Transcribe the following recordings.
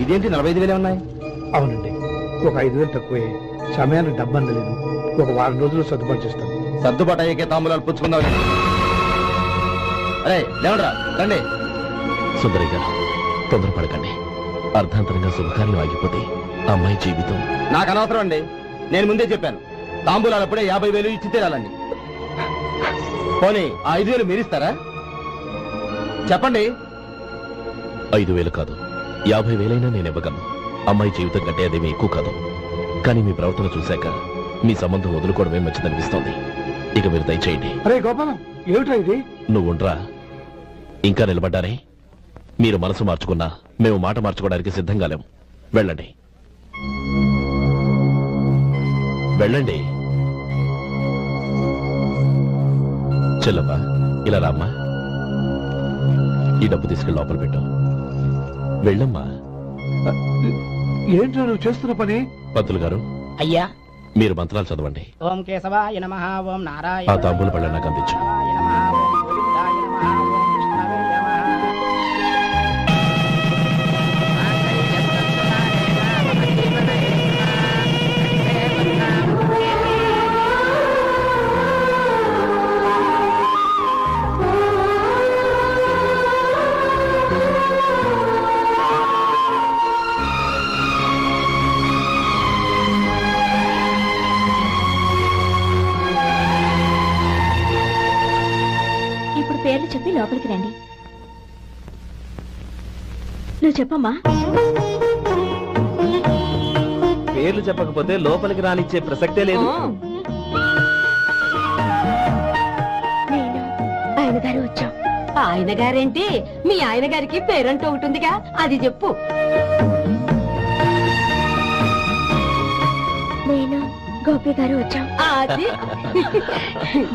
ఇదేంటి 45,000 ఉన్నాయి? అవునండి, ఒక 5,000 తక్కువే. సమయానికి డబ్బు అందలేదు. ఒక వారం రోజుల్లో సర్దుబాటు చేస్తాను. సర్దుబాటు అయ్యే తాంబూలాలు పుచ్చుకుందాం. అరే లేవరా, రండి. సుందరి గారు, తొందరపడకండి. అర్ధాంతరంగా శుభకార్యం ఆగిపోతే అమ్మాయి జీవితం. నాకు అనవసరం అండి. నేను ముందే చెప్పాను, తాంబూలాలు అప్పుడే 50,000 ఇచ్చి తీరాలండి. పోనీ ఆ 5,000 మీరిస్తారా? చెప్పండి. 5,000 కాదు, 50,000 నేను ఇవ్వగలను. అమ్మాయి జీవితం కంటే అదేమీ ఎక్కువ కాదు. కానీ మీ ప్రవర్తన చూశాక మీ సంబంధం వదులుకోవడమే మంచిదనిపిస్తోంది. ఇక మీరు దయచేయండి. అరే గోపాలం, ఏమిట్రా ఇది? నువ్వుండ్రా. ఇంకా నిలబడ్డారే? మీరు మనసు మార్చుకున్నా మేము మాట మార్చుకోవడానికి సిద్ధంగా లేము. వెళ్ళండి, వెళ్ళండి. చెల్లమ్మా, ఇలా రామ్మా. ఈ డబ్బు తీసుకెళ్ళి లోపల పెట్టు. వెళ్ళమ్మా. ఏంట్రా నువ్వు చేస్తున్న పని? పంతులు గారు, అయ్యా, మీరు మంత్రాలు చదవండి. ఓం కేశవాయ నమః, ఓం ఆ నారాయణ తాంబూల పళ్ళ నాకు అందించు. పేర్లు చెప్పి లోపలికి రండి. నువ్వు చెప్పమ్మా. పేర్లు చెప్పకపోతే లోపలికి రానిచ్చే ప్రసక్తే లేదు. నేను ఆయన గారు వచ్చాం. ఆయన గారేంటి? మీ ఆయన గారికి పేరంటూ ఉంటుందిగా, అది చెప్పు. నేను గోపి గారు వచ్చాం. అది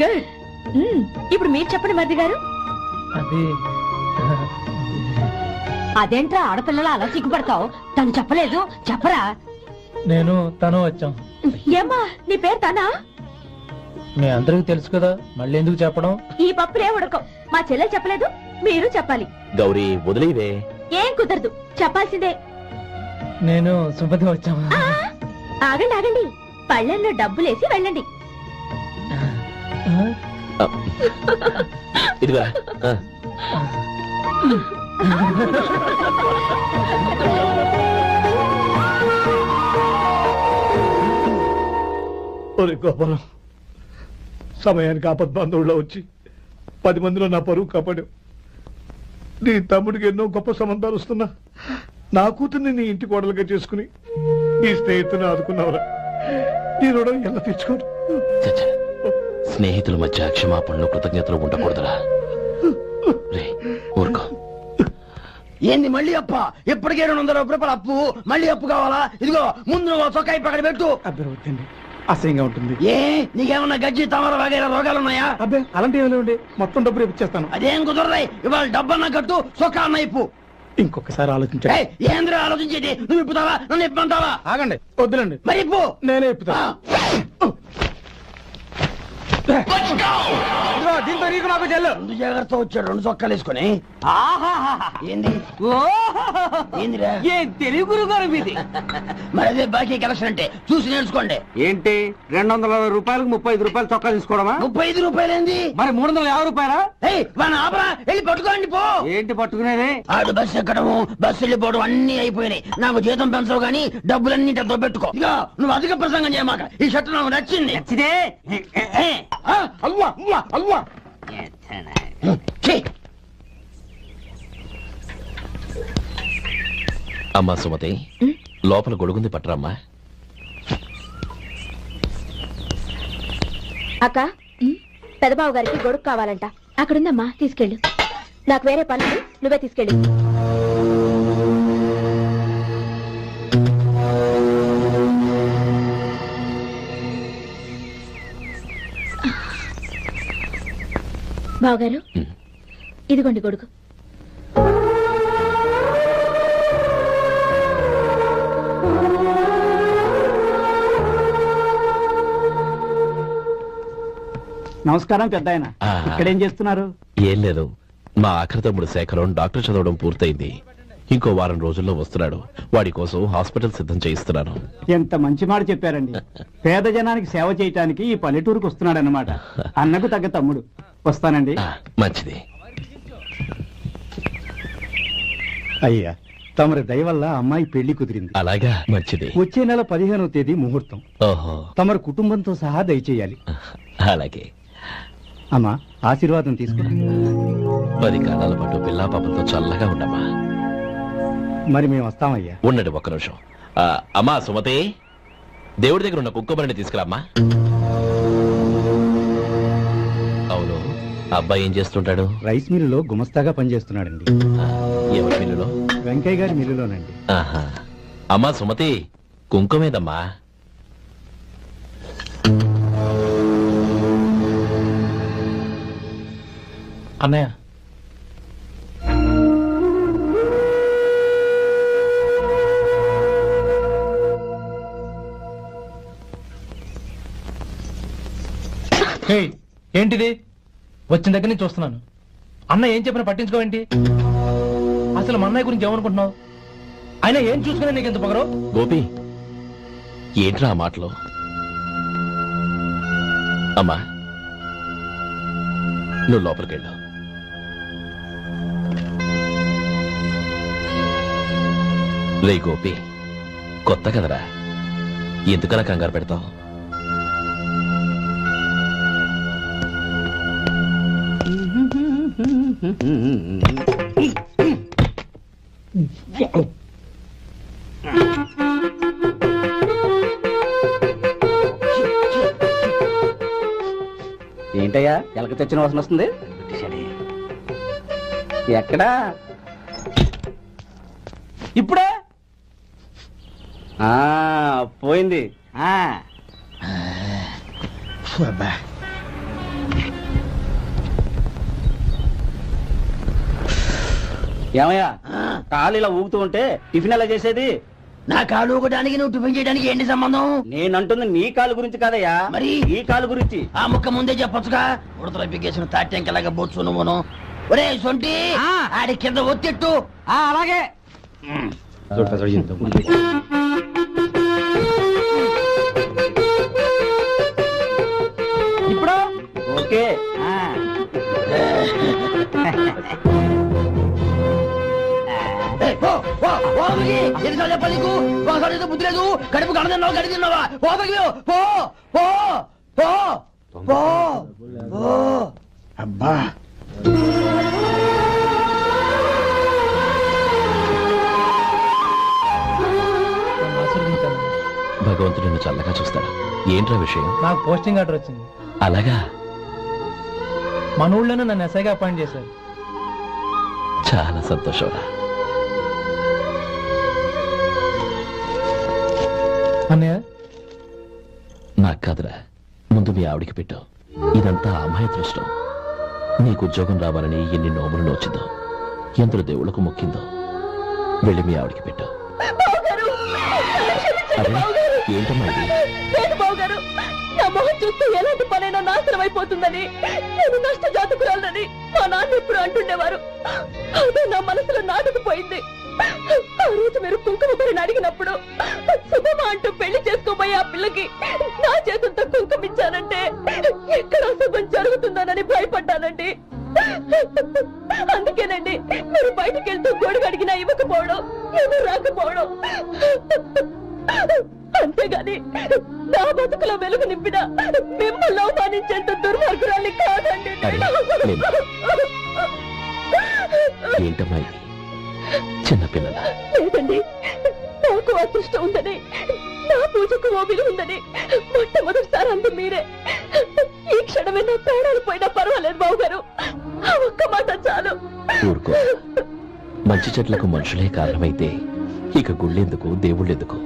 గుడ్. ఇప్పుడు మీరు చెప్పండి మరిది గారు. అదేంట్రా ఆడపిల్లలు అలా సిగ్గుపడతావు? తను చెప్పలేదు, చెప్పరా. నేను తను వచ్చాం. ఏమ్మా నీ పేరు తనా? మీ అందరికి తెలుసు కదా, మళ్ళీ ఎందుకు చెప్పడం? ఈ పప్పులే ఉడకం. మా చెల్లెలు చెప్పలేదు, మీరు చెప్పాలి. గౌరీ, వదిలేవే. ఏం కుదరదు, చెప్పాల్సిందే. నేను సుమతి వచ్చాం. ఆగండి ఆగండి, పళ్ళెంలో డబ్బులేసి వెళ్ళండి. ఇదిగా ఒరే గోపాలం, సమయానికి ఆపద్బాంధవుల్లో వచ్చి 10 మందిలో నా పరువు కాపాడావు. నీ తమ్ముడికి ఎన్నో గొప్ప సంబంధాలు వస్తున్నా నా కూతుర్ని నీ ఇంటి కోడలుగా చేసుకుని నీ స్నేహితుని ఆదుకున్నావురా. నీ రుణం ఎలా తీర్చుకోడు? స్నేహితుల మధ్య క్షమాపణలు కృతజ్ఞతలు ఉండకూడదురా. రే ఊరుకో. ఏంది మళ్ళీ అప్ప? ఇప్పటికే 200 రూపాయల అప్పు, మళ్ళీ అప్పు కావాలా? ఇదిగో ముందు నువ్వు చొక్కాయి పక్కన పెట్టు. అబ్బే వద్దండి, అసహ్యంగా ఉంటుంది. ఏ నీకేమన్నా గజ్జి తమర వగైరా రోగాలున్నాయా? అబ్బే అలాంటి ఏమి లేవండి, మొత్తం డబ్బు రేపు ఇచ్చేస్తాను. అదేం కుదరదాయి. ఇవాళ డబ్బన్నా కట్టు, చొక్కా అన్న ఇప్పు. ఇంకొకసారి ఆలోచించండి. ఏంద్రా ఆలోచించేది? నువ్వు ఇప్పుతావా, నన్ను ఇప్పమంటావా? ఆగండి, వద్దులండి. మరి ఇప్పు. నేనే ఇప్పుతా. దీంతో నీకు నాకు చెల్లు. 2 జాగ్రత్త వచ్చాడు, 2 చొక్కాలు వేసుకుని. ఏంది ఏందిరా? ఏ తెలుగు గురుగారు మీది? మరి అదే బాకీ కలెక్షన్ అంటే చూసి నేర్చుకోండి. ఏంటి 260 రూపాయలకు 35 రూపాయలు చొక్కా తీసుకోవడమా? 35 రూపాయలు ఏంది? మరి 350 రూపాయలా? వాడిని ఆపరా, వెళ్ళి పట్టుకోండి పో. ఏంటి పట్టుకునేది? ఆడు బస్సు ఎక్కడము, బస్సు వెళ్ళిపోవడం అన్ని అయిపోయినాయి. నాకు జీతం పెంచవు గానీ డబ్బులన్నీ డబ్బు పెట్టుకో. ఇక నువ్వు అధిక ప్రసంగం చేయమాక. ఈ షర్ట్ నాకు నచ్చింది. నచ్చితే అల్వా అల్వా అల్వా. అమ్మా సుమతి, లోపల గొడుగుంది పట్టరమ్మా. అక్క, పెదబాబు గారికి గొడుగు కావాలంట. అక్కడుందమ్మా, తీసుకెళ్ళు. నాకు వేరే పనులు, నువ్వే తీసుకెళ్ళు. బావగారు, ఇదిగోండి గొడుగు. నమస్కారం పెద్ద ఆయన. ఇక్కడేం చేస్తున్నారు? ఏం లేదు, మా ఆఖరి తమ్ముడు శేఖరం డాక్టర్ చదవడం పూర్తయింది. ఇంకో వారం రోజుల్లో వస్తున్నాడు. వాడి కోసం హాస్పిటల్ సిద్ధం చేయిస్తున్నాను. ఎంత మంచి మాట చెప్పారండి. పేద జనానికి సేవ చేయటానికి ఈ పల్లెటూరుకు వస్తున్నాడు అన్నమాట. అన్నకు తగ్గ తమ్ముడు. వస్తానండి. మంచిది. అయ్యా, తమరి దయ వల్ల అమ్మాయి పెళ్లి కుదిరింది. అలాగా, మంచిది. వచ్చే నెల 15వ తేదీ ముహూర్తం. ఓహో, తమరి కుటుంబంతో సహా దయచేయాలి. అలాగే. అమ్మా, ఆశీర్వాదం తీసుకురా. 10 కాలాల పాటు పిల్లా పాపంతో చల్లగా ఉండమ్మా. మరి మేము వస్తామయ్యా. ఉండండి ఒక్క నిమిషం. అమ్మా సుమతి, దేవుడి దగ్గర ఉన్న కుక్కబరిని తీసుకురామ్మా. అవును, అబ్బాయి ఏం చేస్తుంటాడు? రైస్ మిల్లులో గుమస్తాగా పనిచేస్తున్నాడండి. ఎవరి మిల్లులో? వెంకయ్య గారి మిల్లులోనండి. ఆహా. అమ్మా సుమతి, కుంకుమేదమ్మా? అన్నయ్య, ఏంటిది? వచ్చిన దగ్గర నుంచి చూస్తున్నాను. అన్న ఏం చెప్పినా పట్టించుకోవేంటి? అసలు మా అన్నయ్య గురించి ఏమనుకుంటున్నావు? ఆయన ఏం చూసుకున్నా నీకు ఎంత పొగరు? గోపి, ఏంట్రా ఆ మాటలు? అమ్మా, నువ్వు లోపలికి వెళ్ళు. రే గోపి, కొత్త కదరా, ఎందుకలా కంగారు పెడతావు? ఏంటయ్యా, ఎలక తెచ్చిన వాసన వస్తుంది? ఎక్కడా? ఇప్పుడే పోయింది. ఏమయ్యా, కాలు ఇలా ఊగుతూ ఉంటే టిఫిన్ ఎలా చేసేది? నా కాలు ఊగడానికి నువ్వు టిఫిన్ చేయడానికి ఏంటి సంబంధం? నేనంటుంది నీ కాలు గురించి కాదయ్యా, మరి ఈ కాలు గురించి. ఆ ముక్క ముందే చెప్పొచ్చుగా. ఉడతలో పిగేసిన తాట్యంకలాగా బొచ్చు నువ్వును. ఒరే సొంటి, ఆడి కింద ఒత్తిట్టు. అలాగే. ఇప్పుడు ఓకే. ఎన్నిసార్లు చెప్పాలి నీకు? ఒకసారి బుద్ధి లేదు. కడుపు గడ తిన్నావు, గడి తిన్నావా? పో పో పో పో పో పో. అబ్బా, ఆశీర్వదించాను. భగవంతుడు నిన్ను చల్లగా చూస్తాడు. ఏంట్రా విషయం? నాకు పోస్టింగ్ ఆర్డర్ వచ్చింది. అలాగా? మన ఊళ్ళోనే నన్ను ఎస్ఐగా అపాయింట్ చేశారు. చాలా సంతోషంరా. అన్నయ్య, నాకు కాదురా, ముందు మీ ఆవిడికి పెట్టు. ఇదంతా అమ్మాయి దృష్టం. నీకు ఉద్యోగం రావాలని ఎన్ని నోములు నోచిందో, ఎందరు దేవుళ్లకు మొక్కిందో. వెళ్ళి మీ ఆవిడికి పెట్టు. అరే, ఏంటమ్మా ఇది? బావగారు, నా మొహం చూస్తే ఎలాంటి పనైనా నాశనం అయిపోతుందని, నేను నష్ట జాతకురాలని మా నాన్న ఎప్పుడు అంటుండేవారు. అదే నా మనసులో నాటుకుపోయింది. ఆ రోజు మీరు కుంకుమ బరిని అడిగినప్పుడు శుభమా అంటూ పెళ్లి చేసుకోబోయే ఆ పిల్లకి నా చేతులతో కుంకుమిచ్చానంటే ఎక్కడ శుభం జరుగుతుందోనని భయపడ్డానండి. అందుకేనండి మీరు బయటికి వెళ్తూ గొడుగు అడిగినా ఇవ్వకపోవడం, ఎదురు రాకపోవడం. అంతేగాని నా బతుకులో వెలుగు నింపిన మిమ్మల్ని అవమానించేంత దుర్మార్గురాలి కాదండి. ఏంటమ్మా ఇది? చిన్నపిల్లల లేదండి, నాకు అదృష్టం ఉందని, నా పూజకు ఓ విలువ ఉందని మొట్టమొదటిసారి అంది మీరే. ఈ క్షణమే నా ప్రాణాలు పోయినా పర్వాలేదు బావగారు. ఆ ఒక్క మాట చాలు. ఊరుకో. మంచి చెట్లకు మనుషులే కారణమైతే ఇక గుళ్ళెందుకు, దేవుళ్ళెందుకు?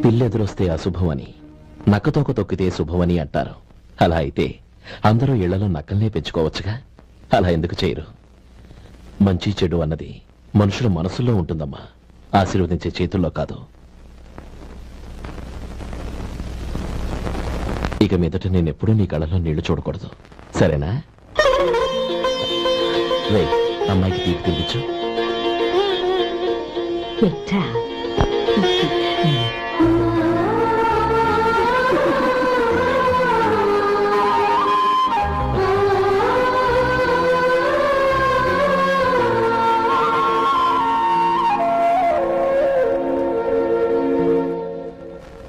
పిల్లెదురొస్తే అశుభమని, నక్కతోక తొక్కితే శుభమని అంటారు. అలా అయితే అందరూ ఇళ్లలో నక్కల్నే పెంచుకోవచ్చుగా. అలా ఎందుకు చేయరు? మంచి చెడు అన్నది మనుషుల మనసుల్లో ఉంటుందమ్మా, ఆశీర్వదించే చేతుల్లో కాదు. ఇక మీదట నేనెప్పుడూ నీ కళ్ళలో నీళ్లు చూడకూడదు, సరేనా? రే, అమ్మాయికి తీపి తినిపించు. పెట్టా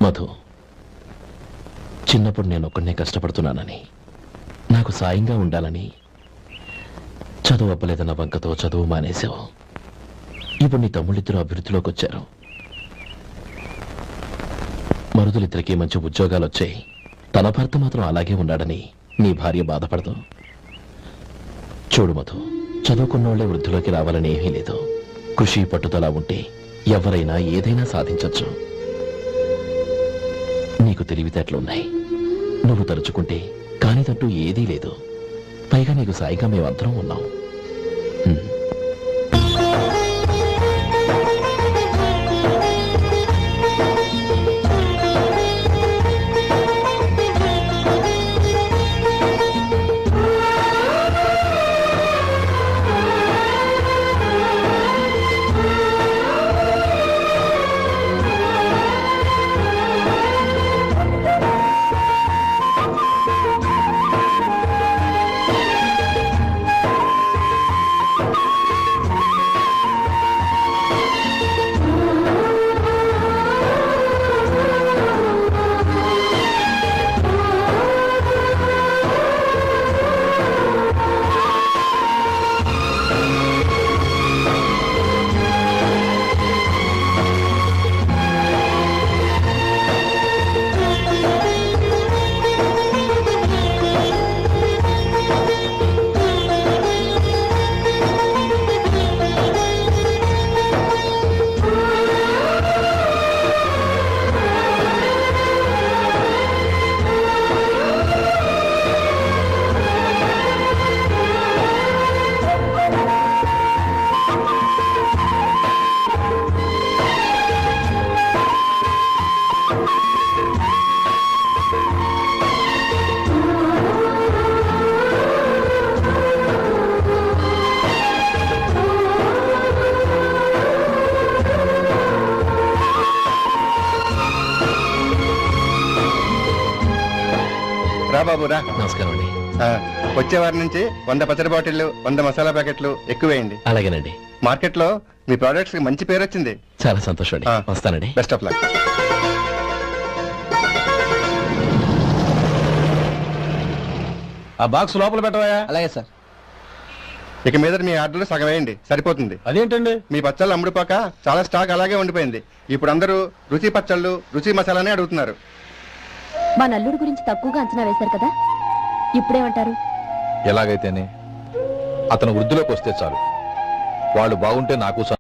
మధు, చిన్నప్పుడు నేను ఒక్కడనే కష్టపడుతున్నానని, నాకు సాయంగా ఉండాలని చదువు అవ్వలేదన్న వంకతో చదువు మానేశావు. ఇప్పుడు నీ తమ్ముళ్ళిద్దరూ అభివృద్ధిలోకి వచ్చారు. మరుదులిద్దరికీ మంచి ఉద్యోగాలు వచ్చాయి. తన భర్త మాత్రం అలాగే ఉన్నాడని నీ భార్య బాధపడదు. చూడు మధు, చదువుకున్నోళ్లే వృద్ధిలోకి రావాలని ఏమీ లేదు. కృషి పట్టుదల ఉంటే ఎవరైనా ఏదైనా సాధించొచ్చు. నీకు తెలివితేటలున్నాయి. నువ్వు తలుచుకుంటే కానిదంటూ ఏదీ లేదు. పైగా నీకు సాయిగా మేమందరం ఉన్నాం. రా బాబు రా. నమస్కారం అండి. వచ్చే వారి నుంచి 100 పచ్చడి బాటిళ్లు 100 మసాలా ప్యాకెట్లు ఎక్కువేయండి. అలాగేనండి. మార్కెట్ లో మీ ప్రొడక్ట్స్ కి మంచి పేరు వచ్చింది. చాలా సంతోషం అండి. వస్తానండి. Best of luck. ఆ బాక్స్ లోపల పెట్టవా? అలాగే సార్. ఇక మీద మీ ఆర్డర్లు సగం వేయండి, సరిపోతుంది. అదేంటండి? మీ పచ్చళ్ళు అమ్ముడుపోక చాలా స్టాక్ అలాగే ఉండిపోయింది. ఇప్పుడు అందరూ రుచి పచ్చళ్ళు రుచి మసాలానే అడుగుతున్నారు. మా నల్లుడి గురించి తక్కువగా అంచనా వేశారు కదా, ఇప్పుడేమంటారు? ఎలాగైతేనే అతను వృద్ధిలోకి వస్తే చాలు. వాళ్ళు బాగుంటే నాకు